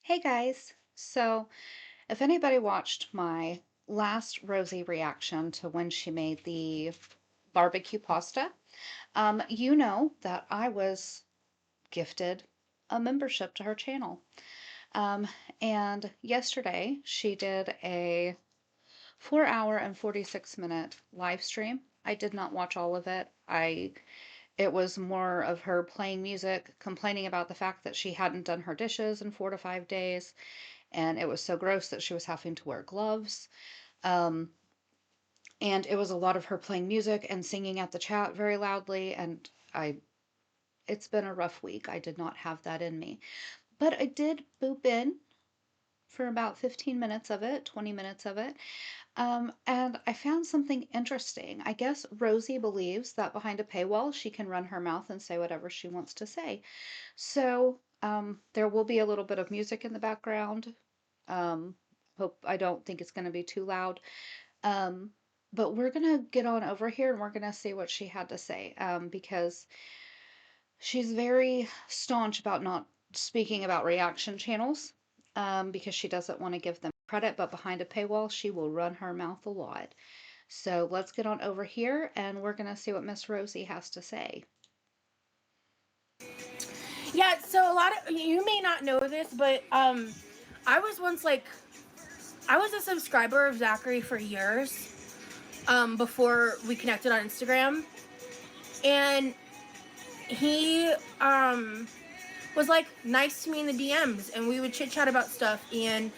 Hey guys. So, if anybody watched my last Rosie reaction to when she made the barbecue pasta, you know that I was gifted a membership to her channel. Um, and yesterday she did a 4 hour and 46-minute live stream. I did not watch all of it. It was more of her playing music, complaining about the fact that she hadn't done her dishes in 4 to 5 days, and it was so gross that she was having to wear gloves. Um, and it was a lot of her playing music and singing at the chat very loudly. And it's been a rough week. I did not have that in me. But I did boop in for about 15 minutes of it, 20 minutes of it. And I found something interesting. I guess Rosie believes that behind a paywall, she can run her mouth and say whatever she wants to say. So there will be a little bit of music in the background. Um, I don't think it's going to be too loud. Um, but we're going to get on over here and we're going to see what she had to say because she's very staunch about not speaking about reaction channels because she doesn't want to give them credit, but behind a paywall, she will run her mouth a lot. So let's get on over here and we're going to see what Miss Rosie has to say. Yeah, so a lot of you may not know this, but I was once I was a subscriber of Zachary for years before we connected on Instagram, and he was like nice to me in the DMs, and we would chit chat about stuff. And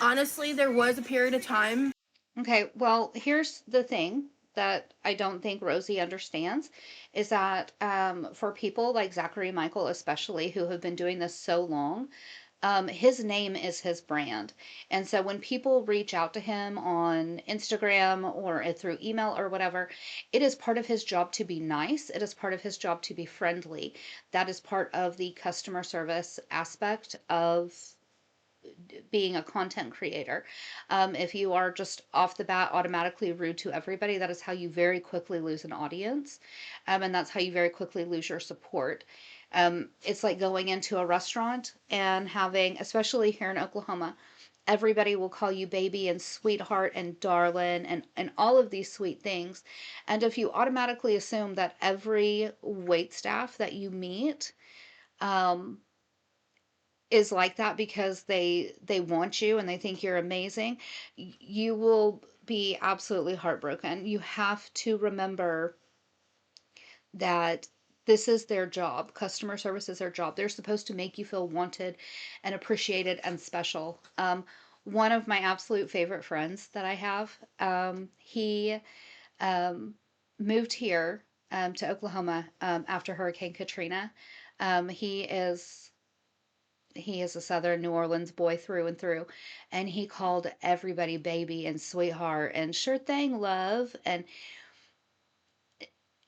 honestly, there was a period of time. Okay, well, here's the thing that I don't think Rosie understands is that for people like Zachary Michael, especially who have been doing this so long, his name is his brand. And so when people reach out to him on Instagram or through email or whatever, it is part of his job to be nice. It is part of his job to be friendly. That is part of the customer service aspect of being a content creator. If you are just off the bat automatically rude to everybody, that is how you very quickly lose an audience. And that's how you very quickly lose your support. It's like going into a restaurant and having, especially here in Oklahoma, everybody will call you baby and sweetheart and darling and all of these sweet things. And if you automatically assume that every wait staff that you meet um, is like that because they want you and they think you're amazing, you will be absolutely heartbroken. You have to remember that this is their job. Customer service is their job. They're supposed to make you feel wanted and appreciated and special. One of my absolute favorite friends that I have, he um, moved here to Oklahoma after Hurricane Katrina. Um, he is he is a Southern New Orleans boy through and through, and he called everybody baby and sweetheart and sure thing, love, and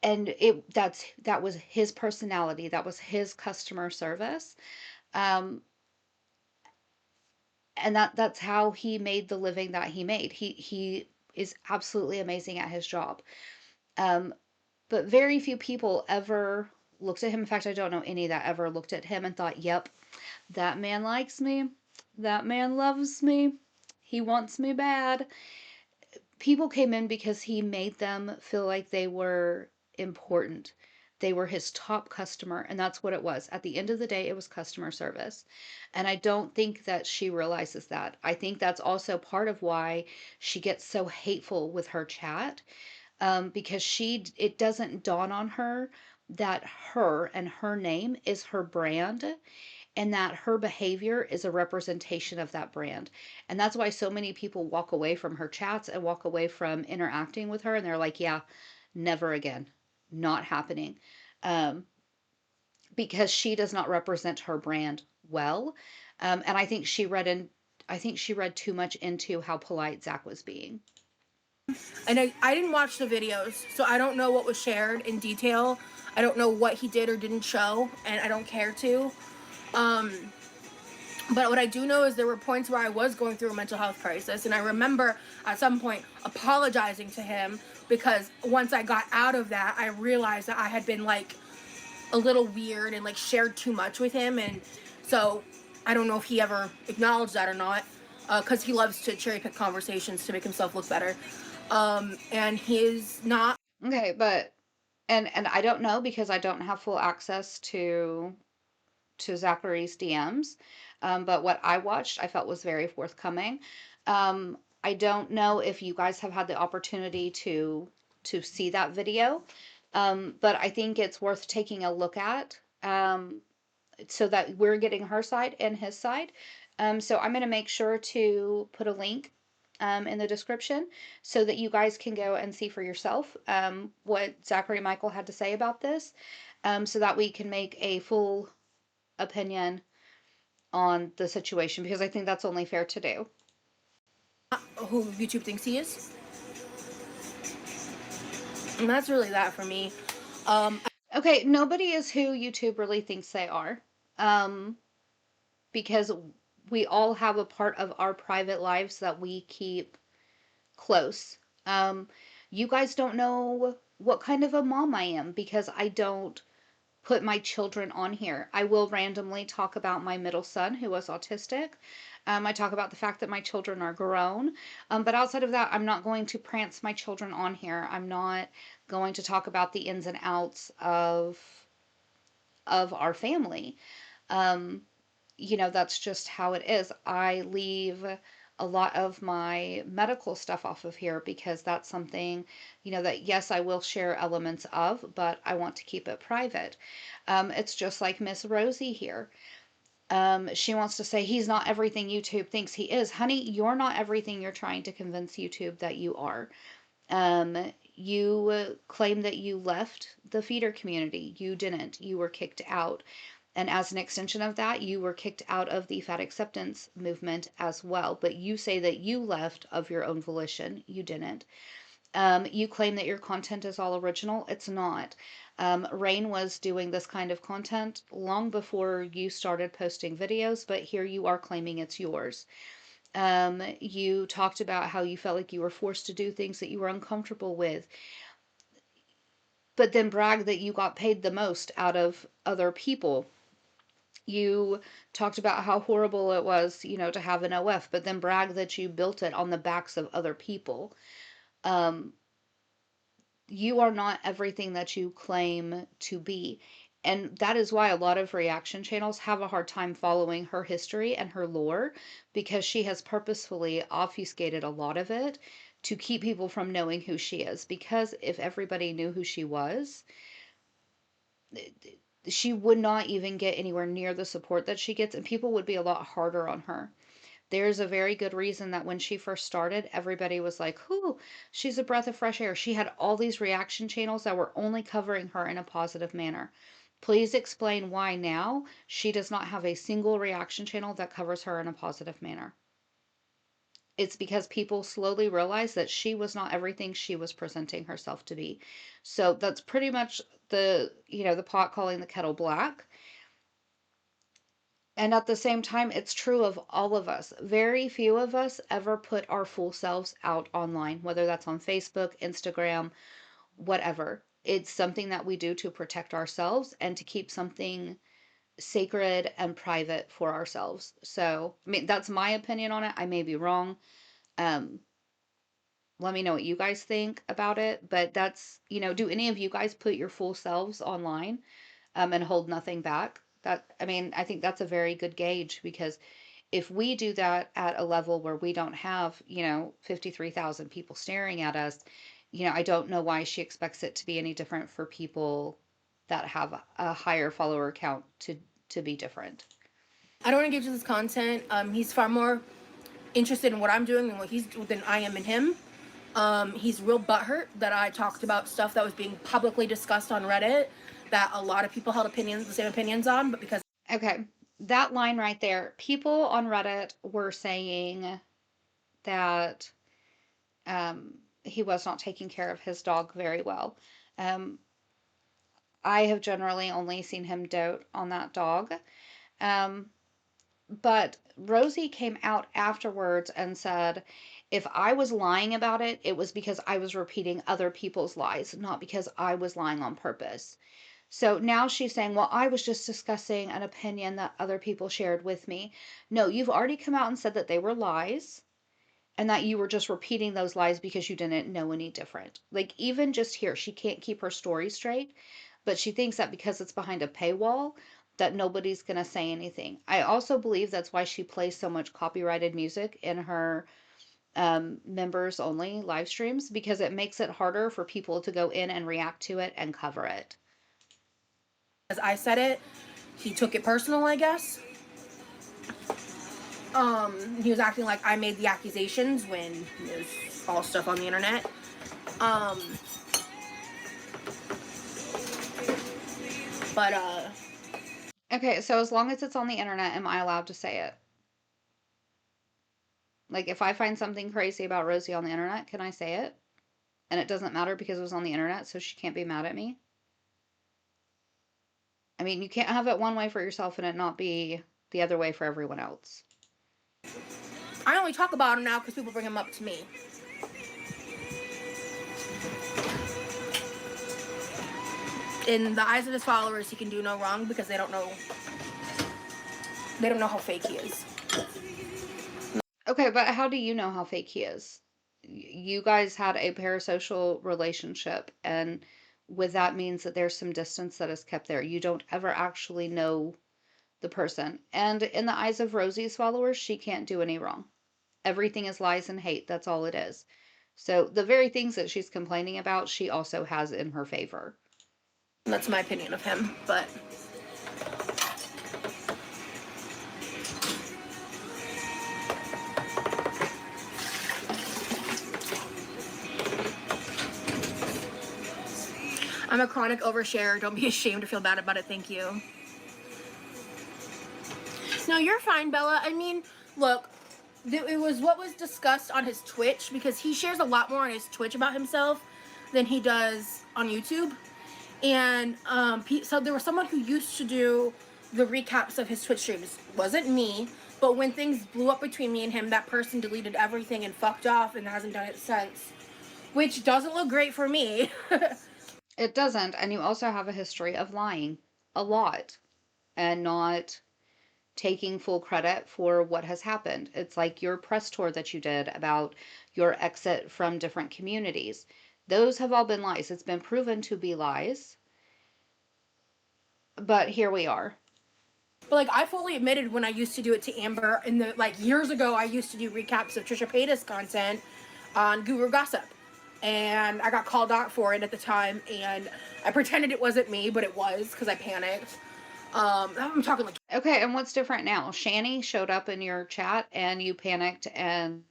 that was his personality. That was his customer service, um, and that's how he made the living that he made. He is absolutely amazing at his job. Um, but very few people ever looked at him. In fact, I don't know any that ever looked at him and thought, "Yep, that man likes me. That man loves me. He wants me bad." People came in because he made them feel like they were important. They were his top customer, and that's what it was. At the end of the day, it was customer service. And I don't think that she realizes that. I think that's also part of why she gets so hateful with her chat, because it doesn't dawn on her that her and her name is her brand and that her behavior is a representation of that brand. And that's why so many people walk away from her chats and walk away from interacting with her and they're like, yeah, never again. Not happening. Um, because she does not represent her brand well. And I think she read too much into how polite Zach was being. And I didn't watch the videos, so I don't know what was shared in detail. I don't know what he did or didn't show, and I don't care to. Um, but what I do know is there were points where I was going through a mental health crisis, and I remember at some point apologizing to him because once I got out of that, I realized that I had been like a little weird and like shared too much with him, and so I don't know if he ever acknowledged that or not, because he loves to cherry pick conversations to make himself look better. And he's not. Okay, but and I don't know because I don't have full access to Zachary's DMs. But what I watched, I felt was very forthcoming. I don't know if you guys have had the opportunity to see that video, but I think it's worth taking a look at, so that we're getting her side and his side. So I'm going to make sure to put a link in the description so that you guys can go and see for yourself what Zachary Michael had to say about this, so that we can make a full opinion on the situation, because I think that's only fair to do. Who YouTube thinks he is. And that's really that for me. Um, Okay, nobody is who YouTube really thinks they are. Um, because we all have a part of our private lives that we keep close. Um, you guys don't know what kind of a mom I am because I don't put my children on here. I will randomly talk about my middle son who was autistic. I talk about the fact that my children are grown. But outside of that, I'm not going to prance my children on here. I'm not going to talk about the ins and outs of our family. Um, that's just how it is. I leave a lot of my medical stuff off of here because that's something, that yes, I will share elements of, but I want to keep it private. It's just like Miss Rosie here. She wants to say he's not everything YouTube thinks he is. Honey, you're not everything you're trying to convince YouTube that you are. You claim that you left the feeder community. You didn't. You were kicked out. And as an extension of that, you were kicked out of the fat acceptance movement as well. But you say that you left of your own volition. You didn't. You claim that your content is all original. It's not. Rain was doing this kind of content long before you started posting videos, but here you are claiming it's yours. You talked about how you felt like you were forced to do things that you were uncomfortable with, but then bragged that you got paid the most out of other people. You talked about how horrible it was, to have an OF, but then bragged that you built it on the backs of other people. Um, you are not everything that you claim to be. And that is why a lot of reaction channels have a hard time following her history and her lore, because she has purposefully obfuscated a lot of it to keep people from knowing who she is. Because if everybody knew who she was, she would not even get anywhere near the support that she gets, and people would be a lot harder on her. There's a very good reason that when she first started, everybody was like, "Whoo, she's a breath of fresh air." She had all these reaction channels that were only covering her in a positive manner. Please explain why now she does not have a single reaction channel that covers her in a positive manner. It's because people slowly realized that she was not everything she was presenting herself to be. So that's pretty much the pot calling the kettle black. And at the same time, it's true of all of us. Very few of us ever put our full selves out online, whether that's on Facebook, Instagram, whatever. It's something that we do to protect ourselves and to keep something sacred and private for ourselves. So, I mean, that's my opinion on it. I may be wrong. Um, Let me know what you guys think about it. But do any of you guys put your full selves online, and hold nothing back? I mean, I think that's a very good gauge, because if we do that at a level where we don't have, 53,000 people staring at us, I don't know why she expects it to be any different for people that have a higher follower count to be different. I don't engage in this content. He's far more interested in what I'm doing and what he's than I am in him. He's real butthurt that I talked about stuff that was being publicly discussed on Reddit that a lot of people held the same opinions on, but because Okay, that line right there, people on Reddit were saying that he was not taking care of his dog very well. Um, I have generally only seen him dote on that dog. Um, but Rosie came out afterwards and said, if I was lying about it, it was because I was repeating other people's lies, not because I was lying on purpose. So now she's saying, well, I was just discussing an opinion that other people shared with me. No, you've already come out and said that they were lies and that you were just repeating those lies because you didn't know any different. Like, even just here, she can't keep her story straight, but she thinks that because it's behind a paywall, that nobody's going to say anything. I also believe that's why she plays so much copyrighted music in her members only live streams, because it makes it harder for people to go in and react to it and cover it. As I said it, he took it personal, I guess. He was acting like I made the accusations when there's all stuff on the internet. But Okay, so as long as it's on the internet, am I allowed to say it? Like, if I find something crazy about Rosie on the internet, can I say it? And it doesn't matter because it was on the internet, so she can't be mad at me? I mean, you can't have it one way for yourself and it not be the other way for everyone else. I only talk about him now because people bring him up to me. In the eyes of his followers, he can do no wrong because they don't know how fake he is. Okay, but how do you know how fake he is? You guys had a parasocial relationship, and with that means that there's some distance that is kept there. You don't ever actually know the person. And in the eyes of Rosie's followers, she can't do any wrong. Everything is lies and hate. That's all it is. So the very things that she's complaining about, she also has in her favor. That's my opinion of him, but I'm a chronic oversharer. Don't be ashamed to feel bad about it. Thank you. No, you're fine, Bella. I mean, look, it was what was discussed on his Twitch, because he shares a lot more on his Twitch about himself than he does on YouTube. And so there was someone who used to do the recaps of his Twitch streams. It wasn't me, but when things blew up between me and him, that person deleted everything and fucked off and hasn't done it since, which doesn't look great for me. It doesn't, and you also have a history of lying a lot and not taking full credit for what has happened. It's like your press tour that you did about your exit from different communities. Those have all been lies. It's been proven to be lies. But here we are. But like, I fully admitted when I used to do it to Amber in the like years ago, I used to do recaps of Trisha Paytas content on Guru Gossip, and I got called out for it at the time, and I pretended it wasn't me, but it was because I panicked. I'm talking like, Okay, and what's different now? Shani showed up in your chat and you panicked and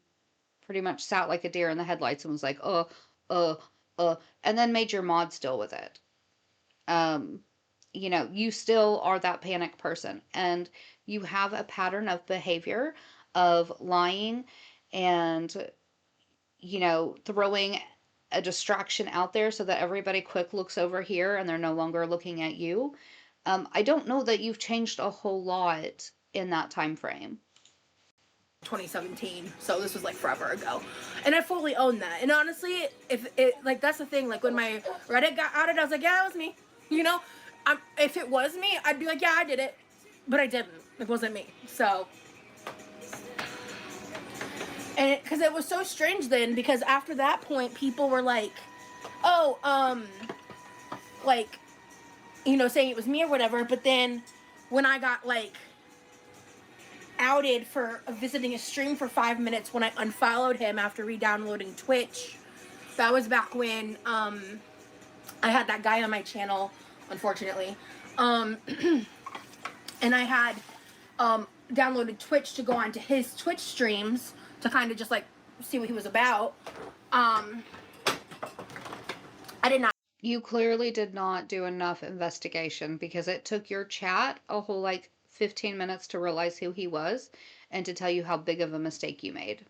pretty much sat like a deer in the headlights and was like, uh, and then made your mods deal with it. Um, you still are that panic person, and you have a pattern of behavior of lying and, throwing a distraction out there so that everybody quick looks over here and they're no longer looking at you. I don't know that you've changed a whole lot in that time frame. 2017, so this was like forever ago, and I fully own that. And honestly, if it like, that's the thing, like when my Reddit got outed, I was like, yeah, it was me, if it was me, I'd be like, yeah, I did it, but I didn't. It wasn't me. So, and because it was so strange then, because after that point people were like, oh, like, saying it was me or whatever. But then when I got like outed for visiting a stream for 5 minutes when I unfollowed him after re-downloading Twitch, that was back when I had that guy on my channel, unfortunately, and I had downloaded Twitch to go onto his Twitch streams to kind of just like see what he was about. I did not. You clearly did not do enough investigation, because it took your chat a whole like 15 minutes to realize who he was and to tell you how big of a mistake you made.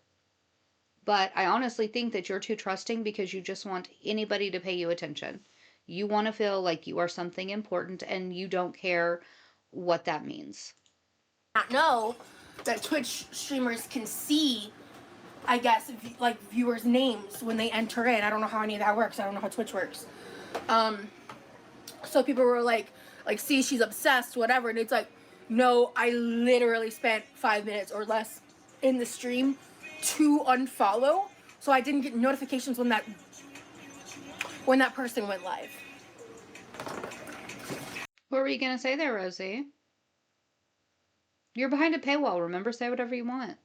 But I honestly think that you're too trusting because you just want anybody to pay you attention. You want to feel like you are something important and you don't care what that means. Not know that Twitch streamers can see, I guess, like viewers' names when they enter in. I don't know how any of that works. I don't know how Twitch works. So people were like, see, she's obsessed, whatever. And it's like, no, I literally spent 5 minutes or less in the stream to unfollow, so I didn't get notifications when that person went live. What were you going to say there, Rosie? You're behind a paywall, remember? Say whatever you want.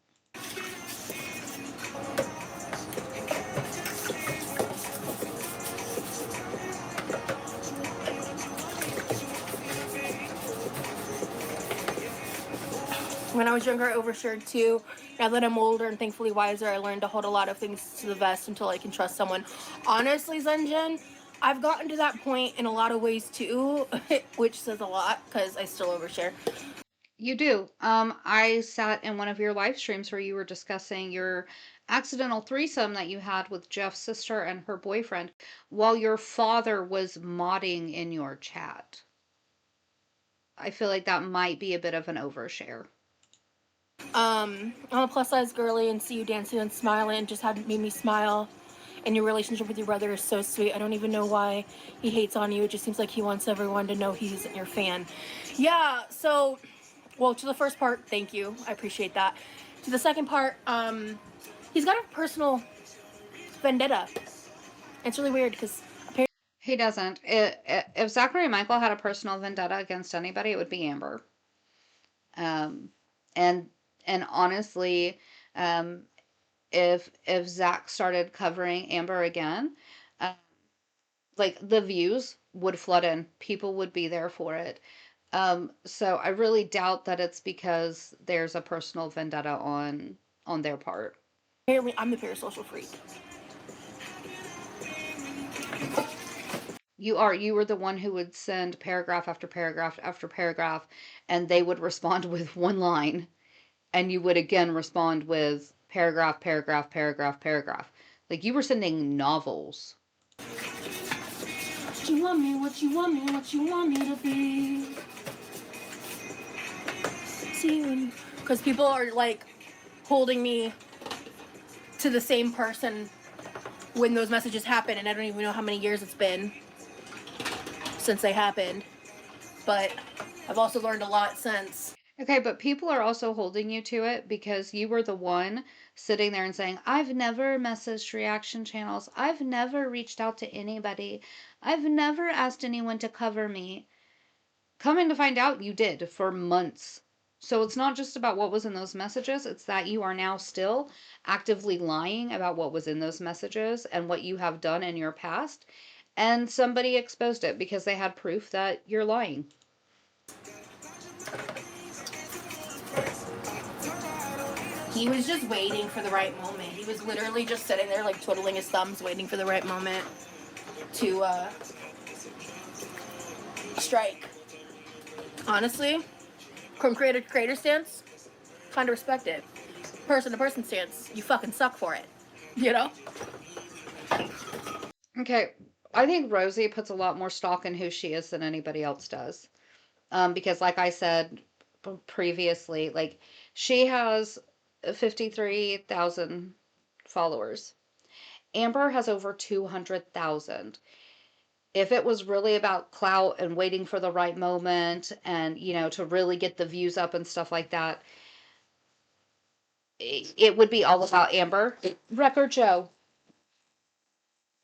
When I was younger, I overshared too. Now that I'm older and thankfully wiser, I learned to hold a lot of things to the vest until I can trust someone. Honestly, Zenjen, I've gotten to that point in a lot of ways too, which says a lot because I still overshare. You do. I sat in one of your live streams where you were discussing your accidental threesome that you had with Jeff's sister and her boyfriend while your father was modding in your chat. I feel like that might be a bit of an overshare. I'm a plus size girly, and see you dancing and smiling just had made me smile. And your relationship with your brother is so sweet. I don't even know why he hates on you. It just seems like he wants everyone to know he's your fan. Yeah, so, well, to the first part, thank you. I appreciate that. To the second part, he's got a personal vendetta. It's really weird because apparently He doesn't. If Zachary Michael had a personal vendetta against anybody, it would be Amber. Um, and and honestly, um, if Zach started covering Amber again, uh, like the views would flood in. People would be there for it. So I really doubt that it's because there's a personal vendetta on their part. I'm the parasocial freak. You were the one who would send paragraph after paragraph after paragraph, and they would respond with one line, and you would again respond with paragraph, paragraph, paragraph, paragraph. Like you were sending novels. What you want me, what you want me, what you want me to be. See, because people are like holding me to the same person when those messages happen, and I don't even know how many years it's been since they happened. But I've also learned a lot since. Okay, but people are also holding you to it because you were the one sitting there and saying, I've never messaged reaction channels. I've never reached out to anybody. I've never asked anyone to cover me. Coming to find out, you did for months. So it's not just about what was in those messages, it's that you are now still actively lying about what was in those messages and what you have done in your past. And somebody exposed it because they had proof that you're lying. He was just waiting for the right moment. He was literally just sitting there, like twiddling his thumbs, waiting for the right moment to strike. Honestly, from creator to creator stance, kind of respect it. Person to person stance, you fucking suck for it. You know? Okay, I think Rosie puts a lot more stock in who she is than anybody else does. Because, like I said previously, like she has 53,000 followers. Amber has over 200,000. If it was really about clout and waiting for the right moment and, to really get the views up and stuff like that, it would be all about Amber. Record Joe.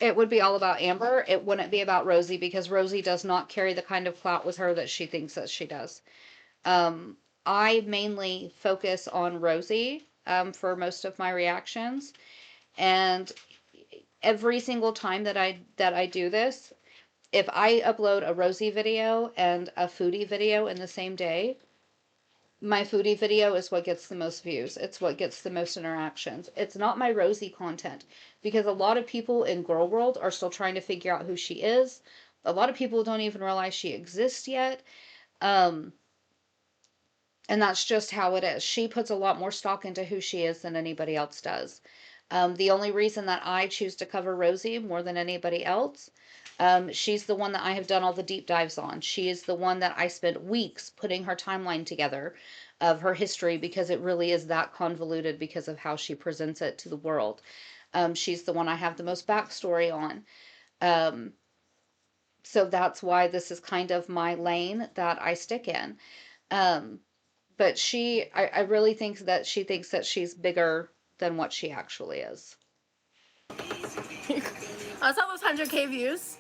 It would be all about Amber. It wouldn't be about Rosie because Rosie does not carry the kind of clout with her that she thinks that she does. Um, I mainly focus on Rosie for most of my reactions, and every single time that I do this, if I upload a Rosie video and a foodie video in the same day, my foodie video is what gets the most views. It's what gets the most interactions. It's not my Rosie content because a lot of people in Girl World are still trying to figure out who she is. A lot of people don't even realize she exists yet. Um, and that's just how it is. She puts a lot more stock into who she is than anybody else does. The only reason that I choose to cover Rosie more than anybody else, she's the one that I have done all the deep dives on. She is the one that I spent weeks putting her timeline together of her history because it really is that convoluted because of how she presents it to the world. She's the one I have the most backstory on. Um, So that's why this is kind of my lane that I stick in. Um, but I really think that she thinks that she's bigger than what she actually is. I saw those 100K views.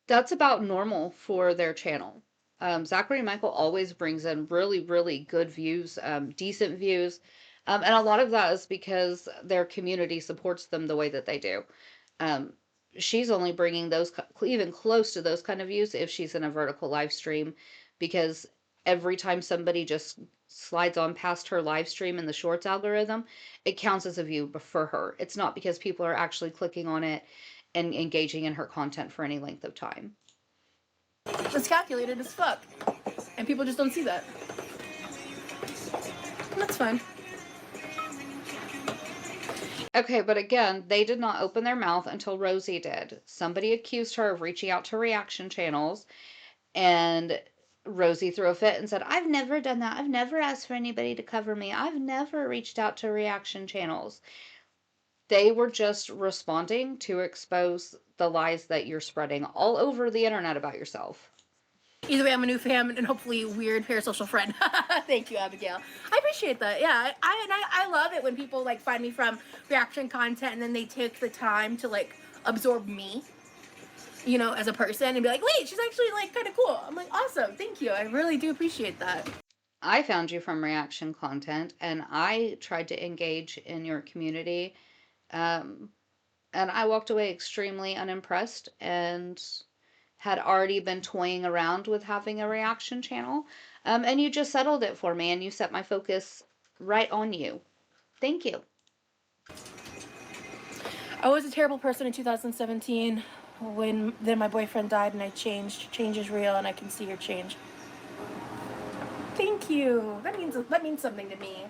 That's about normal for their channel. Zachary Michael always brings in really, really good views, decent views. And a lot of that is because their community supports them the way that they do. Um, she's only bringing those even close to those kind of views if she's in a vertical live stream, because every time somebody just slides on past her live stream in the shorts algorithm, it counts as a view for her. It's not because people are actually clicking on it and engaging in her content for any length of time. It's calculated as fuck, and people just don't see that. That's fine. Okay, but again, they did not open their mouth until Rosie did. Somebody accused her of reaching out to reaction channels, and Rosie threw a fit and said, I've never done that. I've never asked for anybody to cover me. I've never reached out to reaction channels. They were just responding to expose the lies that you're spreading all over the internet about yourself. Either way, I'm a new fan and hopefully weird parasocial friend. Thank you, Abigail. I appreciate that. Yeah, I love it when people like find me from reaction content and then they take the time to like absorb me, as a person and be like, wait, she's actually like kind of cool. I'm like, awesome, thank you. I really do appreciate that. I found you from reaction content, and I tried to engage in your community. Um, and I walked away extremely unimpressed and had already been toying around with having a reaction channel. And you just settled it for me and you set my focus right on you. Thank you. I was a terrible person in 2017 when then my boyfriend died and I changed. Change is real and I can see your change. Thank you. That means something to me.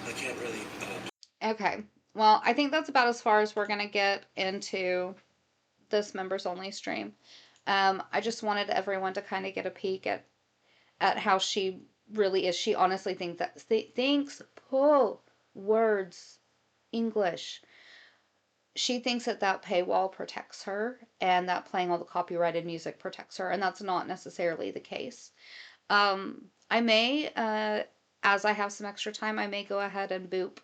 I can't really. Okay. Well, I think that's about as far as we're going to get into this members only stream. I just wanted everyone to kind of get a peek at how she really is. She honestly thinks pull words English. She thinks that paywall protects her and that playing all the copyrighted music protects her, and that's not necessarily the case. I may, as I have some extra time, I may go ahead and boop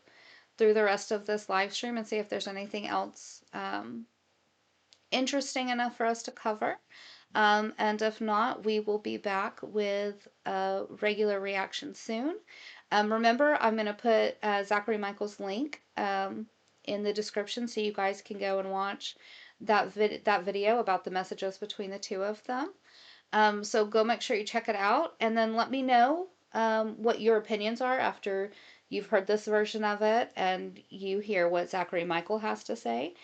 through the rest of this live stream and see if there's anything else interesting enough for us to cover. And if not, we will be back with a regular reaction soon. Remember, I'm going to put Zachary Michael's link in the description so you guys can go and watch that video about the messages between the two of them. So go make sure you check it out, and then let me know what your opinions are after you've heard this version of it and you hear what Zachary Michael has to say.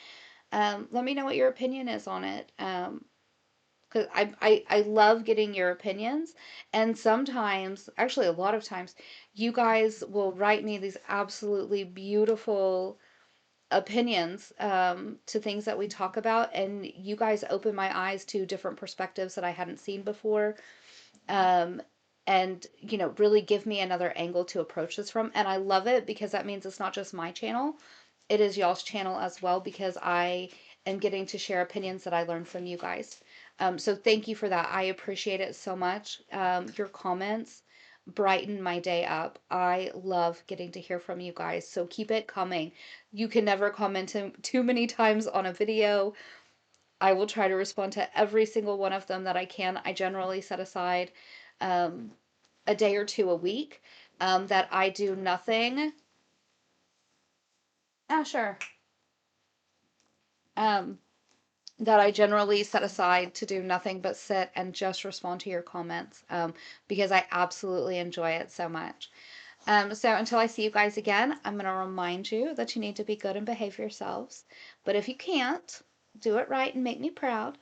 Let me know what your opinion is on it. Because I love getting your opinions. And sometimes, actually, a lot of times, you guys will write me these absolutely beautiful opinions to things that we talk about. And you guys open my eyes to different perspectives that I hadn't seen before. Um, and, really give me another angle to approach this from. And I love it because that means it's not just my channel, it is y'all's channel as well, because I am getting to share opinions that I learned from you guys. So thank you for that. I appreciate it so much. Your comments brighten my day up. I love getting to hear from you guys. So keep it coming. You can never comment too many times on a video. I will try to respond to every single one of them that I can. I generally set aside um, a day or two a week that I do nothing. Ah, sure. Um, that I generally set aside to do nothing but sit and just respond to your comments because I absolutely enjoy it so much. So until I see you guys again, I'm going to remind you that you need to be good and behave yourselves. But if you can't, do it right and make me proud,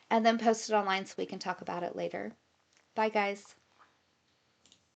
and then post it online so we can talk about it later. Bye, guys.